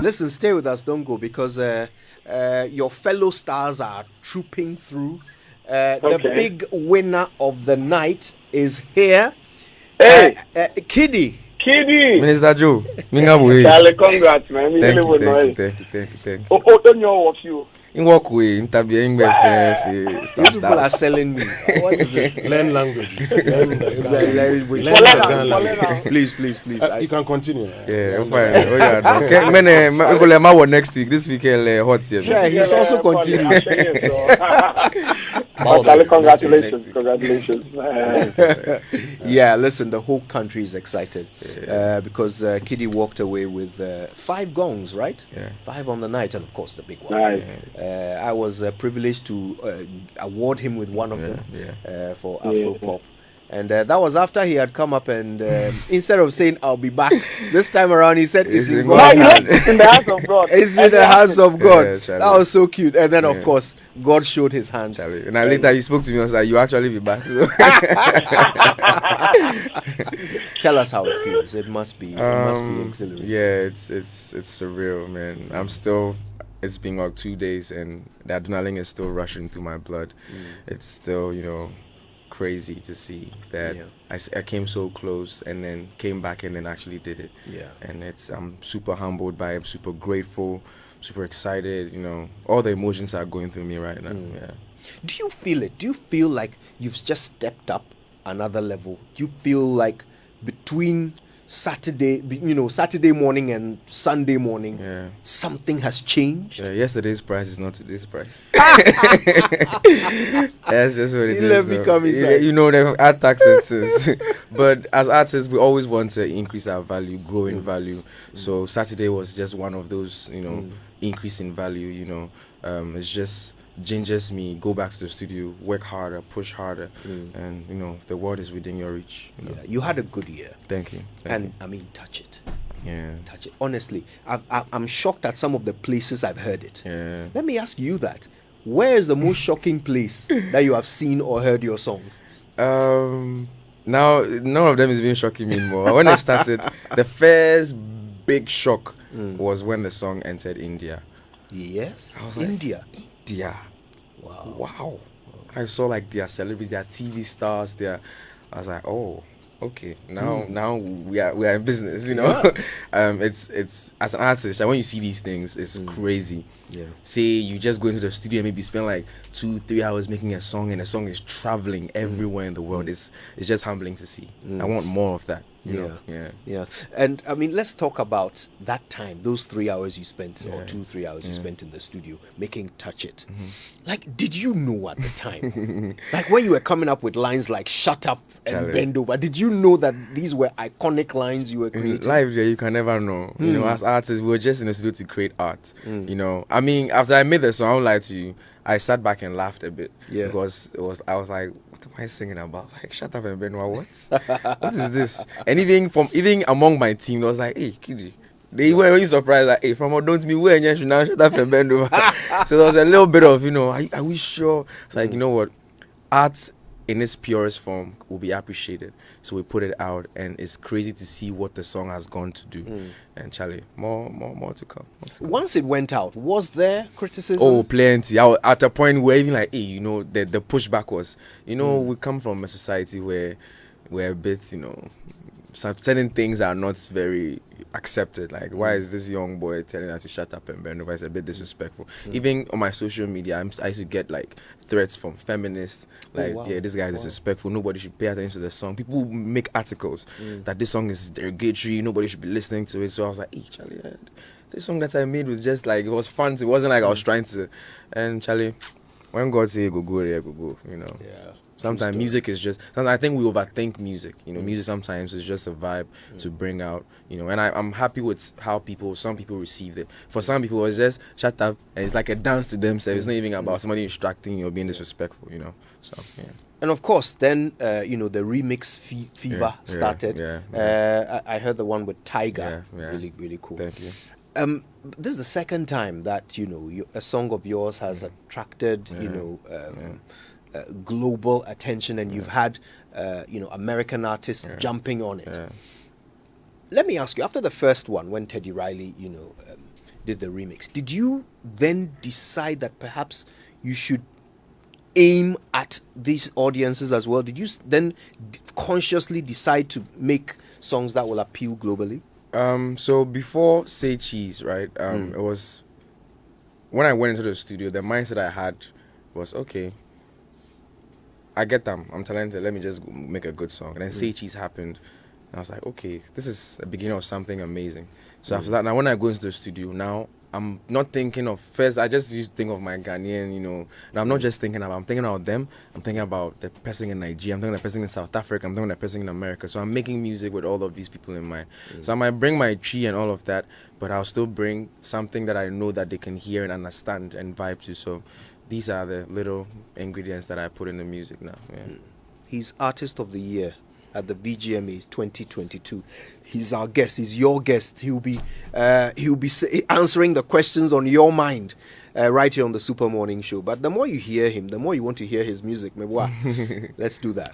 Listen, stay with us. Don't go because your fellow stars are trooping through. The big winner of the night is here. Hey, KiDi. Minister Joe. Charlie, congrats, man. Thank you. Oh, don't know what you. In what way? Interviewing These people are selling me. What is this? Learn languages. Please. You can continue. Yeah, fine. Oh yeah. Okay, man, we go my next week. This week, hot here. Yeah, he's also continuing. Congratulations. Yeah, listen, the whole country is excited because KiDi walked away with 5 gongs, right? Yeah. 5 on the night, and of course the big one. Nice. I was privileged to award him with one of them for Afropop. And that was after he had come up and instead of saying I'll be back this time around, he said it's in God's hand. It's in the hands of God. It's in the hands of God. That was so cute. And then of course God showed his hand. And later he spoke to me and was like, "You actually be back." Tell us how it feels. It must be exhilarating. Yeah, it's surreal, man. I'm still. It's been like 2 days, and the adrenaline is still rushing through my blood. It's still, crazy to see that I came so close and then came back and then actually did it. Yeah. And I'm super humbled by it. I'm super grateful, super excited. All the emotions are going through me right now. Yeah. Do you feel it? Do you feel like you've just stepped up another level? Do you feel like between Saturday morning and Sunday morning, something has changed? Yeah, yesterday's price is not today's price. That's just what it is. The art taxes. But as artists, we always want to increase our value, grow in value. So Saturday was just one of those, increase in value. It's just gingers me, go back to the studio, work harder, push harder, and the world is within your reach. You had a good year. Thank you. I mean, touch it. Yeah. Touch it. Honestly, I'm shocked at some of the places I've heard it. Yeah. Let me ask you that. Where is the most shocking place that you have seen or heard your songs? Now none of them is being shocking me anymore. When I started, the first big shock was when the song entered India. Yes. I was like, India. Wow. I saw like their celebrities, their TV stars, I was like, oh, okay. Now we are in business, It's as an artist, when you see these things, it's crazy. Yeah. Say you just go into the studio and maybe spend like 2-3 hours making a song, and the song is traveling everywhere in the world. It's just humbling to see. I want more of that. Yeah. And I mean, let's talk about that time, those 3 hours you spent, or 2-3 hours you spent in the studio making Touch It. Like, did you know at the time, like when you were coming up with lines like "shut up" and "bend over"? Did you know that these were iconic lines you were creating? Live, you can never know. As artists, we were just in the studio to create art. I mean, after I made the song, I won't lie to you, I sat back and laughed a bit because I was like, what am I singing about? Like, shut up and Benoit, what is this? And even among my team, I was like, hey, KiDi. They were really surprised, like, hey, from don't me where you should now shut up and bend over. So there was a little bit of, are we sure? It's like, you know what? Art in its purest form will be appreciated. So we put it out, and it's crazy to see what the song has gone to do. And Charlie, more to come. Once it went out, was there criticism? Oh, plenty. I was at a point where even like, hey, the pushback was, we come from a society where we're a bit, certain things are not very accepted. Like, why is this young boy telling us to shut up and bend over? It's a bit disrespectful. Even on my social media, I used to get like threats from feminists. Like, yeah, this guy is disrespectful. Nobody should pay attention to the song. People make articles that this song is derogatory. Nobody should be listening to it. So I was like, hey, Charlie, this song that I made was just like, it was fun. It wasn't like I was trying to. And Charlie, when God say go, there go. Yeah. Sometimes music is just. I think we overthink music. Music sometimes is just a vibe to bring out. And I'm happy with how some people received it. For some people, it's just shut up, and it's like a dance to themselves. It's not even about somebody instructing you or being disrespectful. So yeah. And of course, then the remix fever started. I heard the one with Tiger. Really, really cool. Thank you. This is the second time that a song of yours has attracted global attention, and you've had American artists jumping on it. Let me ask you, after the first one, when Teddy Riley did the remix. Did you then decide that perhaps you should aim at these audiences as well? Did you then consciously decide to make songs that will appeal globally? So before Say Cheese, right? It was when I went into the studio, the mindset I had was, okay, I get them, I'm talented, let me just make a good song. And then Say Cheese happened, and I was like, okay, this is the beginning of something amazing. So after that, now when I go into the studio, now I'm not thinking of, first I just used to think of my Ghanaian, you know, and I'm not just thinking about, I'm thinking about them, I'm thinking about the person in Nigeria, I'm thinking of the person in South Africa, I'm thinking of the person in America. So I'm making music with all of these people in mind. So I might bring my tree and all of that, but I'll still bring something that I know that they can hear and understand and vibe to. So these are the little ingredients that I put in the music now. Yeah. He's Artist of the Year at the VGMAs 2022. He's our guest. He's your guest. He'll be answering the questions on your mind right here on the Super Morning Show. But the more you hear him, the more you want to hear his music. Let's do that.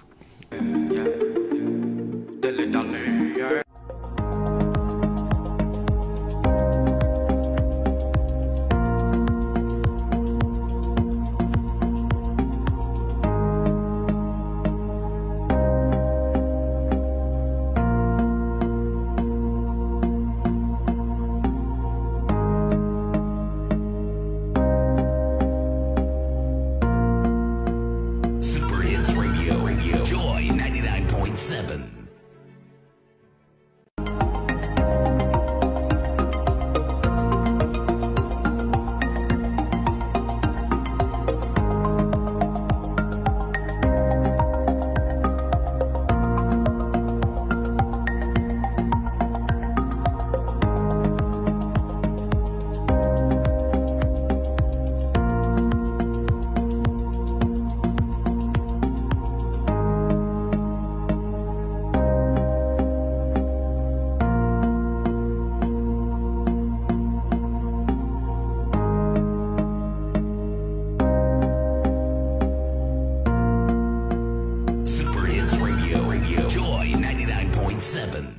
Joy 99.7. Joy 99.7.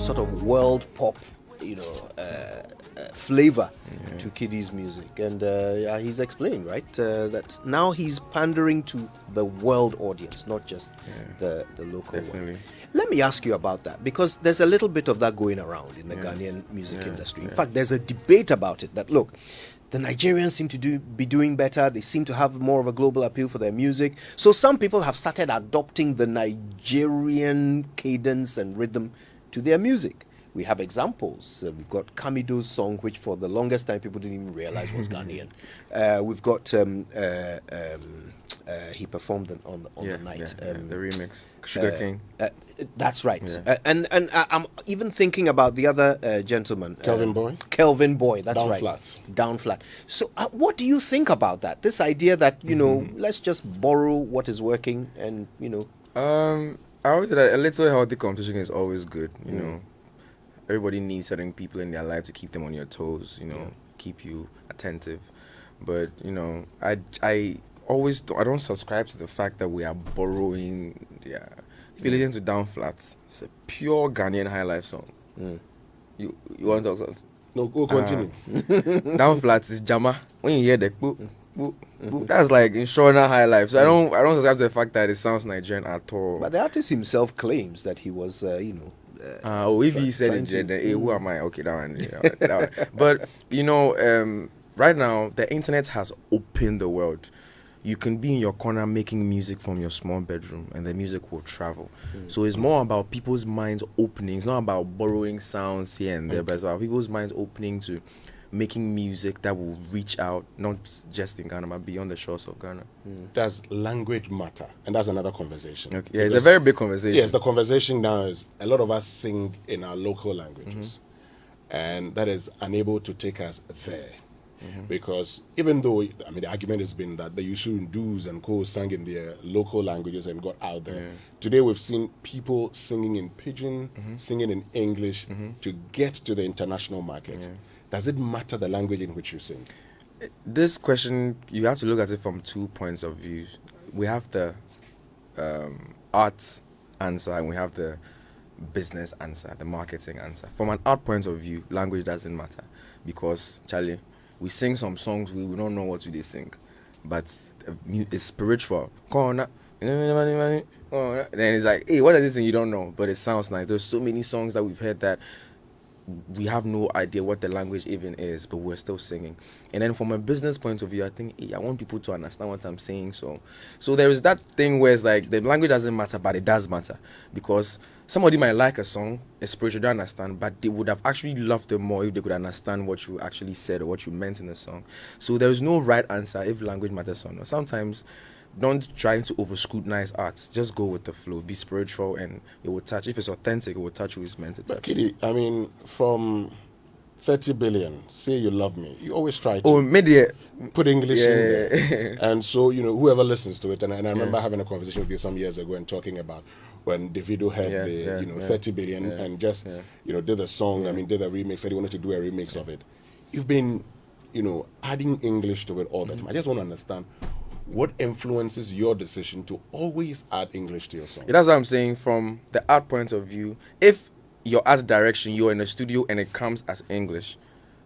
sort of world pop, flavor to KiDi's music. And he's explained, right, that now he's pandering to the world audience, not just the local one. Let me ask you about that, because there's a little bit of that going around in the Ghanaian music industry. In fact, there's a debate about it that, look, the Nigerians seem to be doing better. They seem to have more of a global appeal for their music. So some people have started adopting the Nigerian cadence and rhythm to their music. We have examples. We've got Kamido's song, which for the longest time people didn't even realize was Ghanaian. We've got he performed on the night. The remix, Sugar King. That's right. And I'm even thinking about the other gentleman, Kelvin Boy. Kelvin Boy. That's Down right. Flat. Down Flat. So, what do you think about that? This idea that let's just borrow what is working, and I always say that a little healthy competition is always good. You know, everybody needs certain people in their life to keep them on your toes. Keep you attentive. But I always I don't subscribe to the fact that we are borrowing. If you listen to Down Flat, it's a pure Ghanaian high life song. You want to talk something? No, go continue. Down Flat is Jama. When you hear the boop, boop, boop, that's like Insurance high life. So I don't subscribe to the fact that it sounds Nigerian at all. But the artist himself claims that he was, if he said it, then who am I? Okay, that one. That one. But right now the internet has opened the world. You can be in your corner making music from your small bedroom, and the music will travel. So it's more about people's minds opening. It's not about borrowing sounds here and there, but it's about people's minds opening to making music that will reach out, not just in Ghana, but beyond the shores of Ghana. Does language matter? And that's another conversation. Okay. Yeah, it's a very big conversation. Yes, the conversation now is a lot of us sing in our local languages, and that is unable to take us there. Because even though, the argument has been that the Yusu Ndus and Co sang in their local languages and got out there, today we've seen people singing in Pidgin, singing in English to get to the international market. Does it matter the language in which you sing? This question, you have to look at it from 2 points of view. We have the art answer, and we have the business answer, the marketing answer. From an art point of view, language doesn't matter, because, Charlie, we sing some songs we don't know what they sing, but it's spiritual. Then it's like, hey, what is this thing you don't know? But it sounds nice. There's so many songs that we've heard that we have no idea what the language even is, but we're still singing. And then from a business point of view, I think I want people to understand what I'm saying. So there is that thing where it's like the language doesn't matter, but it does matter, because somebody might like a song, a spiritual, don't understand, but they would have actually loved it more if they could understand what you actually said or what you meant in the song. So there is no right answer if language matters or not. Sometimes don't try to over scrutinize art. Just go with the flow. Be spiritual, and it will touch. If it's authentic, it will touch who it's meant to touch. But KiDi, from 30 billion, say you love me, you always try to put English in there. And so, whoever listens to it, and I remember having a conversation with you some years ago and talking about when Davido had 30 billion and just, did the song, did a remix, said he wanted to do a remix of it. You've been, adding English to it all the time. I just want to understand, what influences your decision to always add English to your song? That's what I'm saying. From the art point of view, if your art direction, you're in a studio and it comes as English,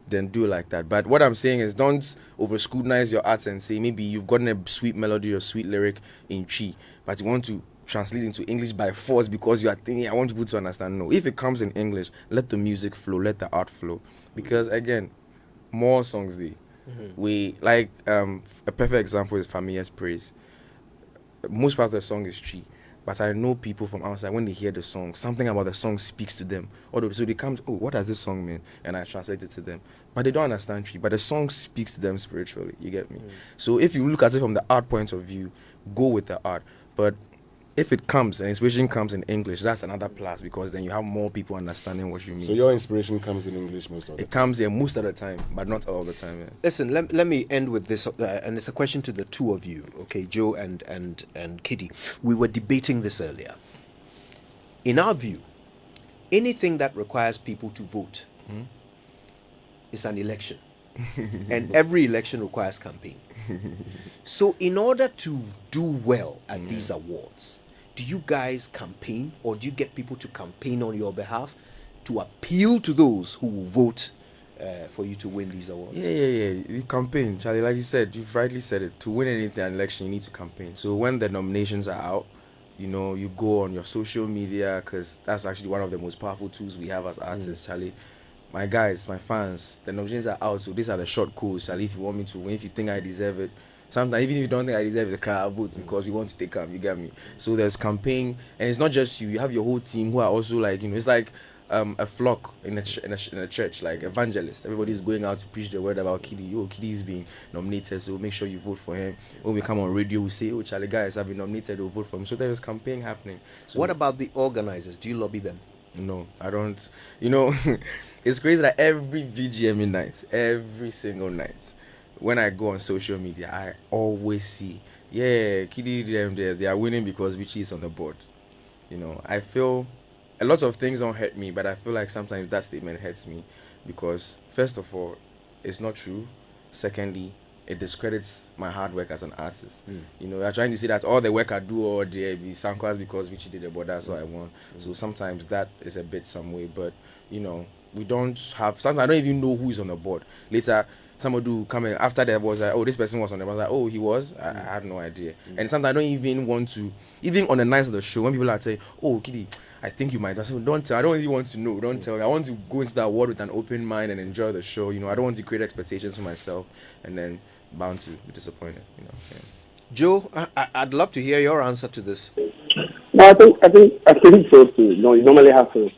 then do it like that. But what I'm saying is, don't over scrutinize your art and say maybe you've gotten a sweet melody or sweet lyric in Chi, but you want to translate into English by force because you are thinking, I want people to understand. No, if it comes in English, let the music flow, let the art flow. Because again, more songs we like a perfect example is Famiya's Praise. Most part of the song is Chi, but I know people from outside, when they hear the song, something about the song speaks to them. So they come, what does this song mean? And I translate it to them, but they don't understand Chi, but the song speaks to them spiritually. You get me? So if you look at it from the art point of view, go with the art. But if it comes, and inspiration comes in English, that's another plus, because then you have more people understanding what you mean. So your inspiration comes in English most of the time? It comes here most of the time, but not all the time. Yeah. Listen, let me end with this, and it's a question to the two of you, okay, Joe and KiDi. We were debating this earlier. In our view, anything that requires people to vote is an election. And every election requires campaign. So in order to do well at these awards, do you guys campaign, or do you get people to campaign on your behalf to appeal to those who will vote for you to win these awards? Yeah. You campaign, Charlie. Like you said, you've rightly said it. To win anything an election, you need to campaign. So when the nominations are out, you go on your social media, because that's actually one of the most powerful tools we have as artists, Charlie. My guys, my fans, the nominations are out, so these are the short codes, Charlie. If you want me to win, if you think I deserve it, sometimes even if you don't think I deserve it, the crowd votes because we want to take up. You get me? So there's campaign, and it's not just you. You have your whole team who are also like, it's like a flock in a church, like evangelists. Everybody's going out to preach the word about KiDi. KiDi is being nominated, so make sure you vote for him. When we come on radio, we say, Charlie, guys have been nominated, we'll vote for him. So there is campaign happening. So what about the organizers? Do you lobby them? No, I don't. It's crazy that every VGMA night, every single night, when I go on social media, I always see, KiDi, they are winning because Richie is on the board. I feel a lot of things don't hurt me, but I feel like sometimes that statement hurts me because, first of all, it's not true. Secondly, it discredits my hard work as an artist. You're trying to say that all the work I do all day be SoundCloud because Richie did it, but that's what I want. So sometimes that is a bit some way, but we don't have. Sometimes I don't even know who is on the board. Later, somebody will come in after there was like, this person was on the board. I was like, he was. I had no idea. And sometimes I don't even want to. Even on the nights of the show, when people are saying, KiDi, I think you might. I say, don't tell. I don't really want to know. Don't tell me. I want to go into that world with an open mind and enjoy the show. I don't want to create expectations for myself and then bound to be disappointed. Yeah. Joe, I'd love to hear your answer to this. No, I think so too. You normally have to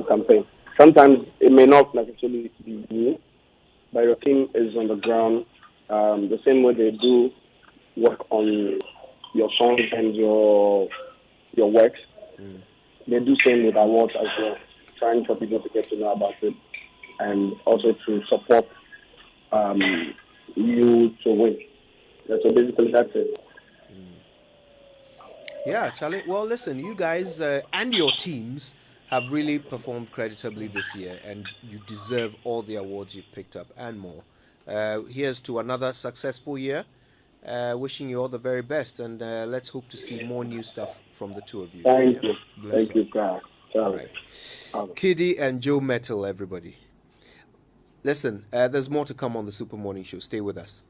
campaign. Sometimes it may not necessarily be you, but your team is on the ground. The same way they do work on your songs and your works. They do same with awards as well, trying for people to get to know about it and also to support you to win. So basically that's it. Yeah, Charlie. Well, listen, you guys and your teams have really performed creditably this year, and you deserve all the awards you've picked up and more. Here's to another successful year. Wishing you all the very best, and let's hope to see more new stuff from the two of you. Thank you. Thank you, Carl. All right. KiDi and Joe Metal, everybody. Listen, there's more to come on the Super Morning Show. Stay with us.